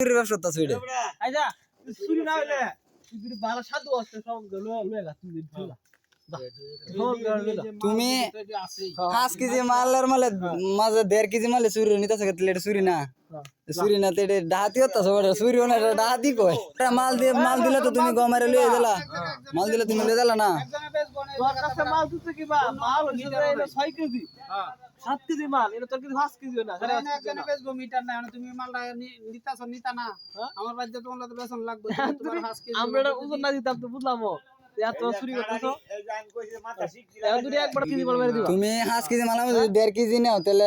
চুরির ব্যবসা তো সুইডে আইজা চুরি না হইলে তুই ভালো সাধু আছে সব গেলো লয়ে তুই দিলা তুমি 5 কেজি মালের মালে মাঝে 1.5 কেজি মালে চুরি নিতেছ কেটলে এটা চুরি না চুরি না তো এটা ডাহাতি হতো সবার চুরি না এটা ডাহাতি কয় এটা মাল দিলে তো তুমি গমারে লয়ে দিলা মাল দিলে তুমি লয়ে দিলা না তোর কাছে মাল দিতে কি বা মাল হইছে এটা 6 কেজি 7 কেজি মাল এটা তোর কি 5 কেজি না আরে একজনে বেচবো মিটার না তুমি মালটা নিতাছ নিতা না আমার বাড়িতে তোমার তো বেতন লাগবে তোমার 5 কেজি আমরা এটা ওজন না দিতাম তো বুঝলাম এত চুরি করতেছো একবার কেজি মাল মেরে দিবা তুমি 5 কেজি মালের মধ্যে 1.5 কেজি নাও তাহলে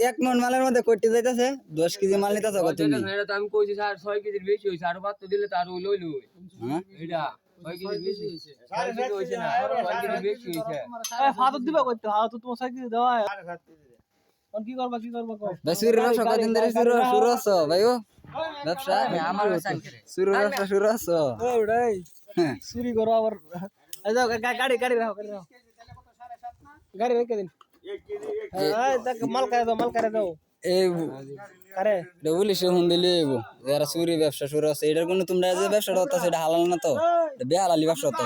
1 মণ মালের মধ্যে কইতে যাইতাছে 10 কেজি মাল নিতাছ কত তুমি এটা তো আমি কইছি স্যার 6 কেজির বেশি হইছে আর বাদ তো দিলে তো আর লই লই হ্যাঁ এটা 6 কেজির বেশি হইছে 6 কেজি হইছে না 6 কেজির বেশি হইছে এ ফাদর দিবা কইতে হাও তো তোমার 6 কেজি দেওয়া আর কি করবা কও বেসুর ব্যবসা কদিন ধরে শুরু হচ্ছে ভাইও ব্যবসা আমার সাইন করে শুরু ব্যবসা শুরু হচ্ছে ওই চুরি করো আবার যাও গাড়ি রাখো গাড়ি রেখে দিন মাল করে দাও এই কারে পুলিশে ফোন দিলে যারা চুরি ব্যবসা শুরু হচ্ছে এটার কোনো তোমরা যে ব্যবসাটা হচ্ছে এটা হালাল না তো এটা বেহালালি ব্যবসা হচ্ছে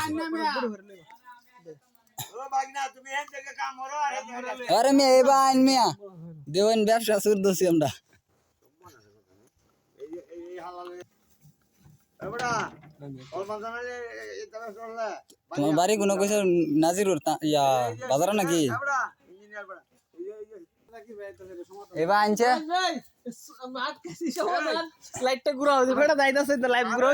আরে মিয়া এবার আইন মিয়া দেবেন ব্যবসা শুরু দোষী আমরা তোমার বাড়ি কোনো কইছে নাজিরুর ইয়া বাজার নাকি এবার আনছে লাইটটা ঘুরাও ফেটা যাইতাছে লাইট ঘুরাও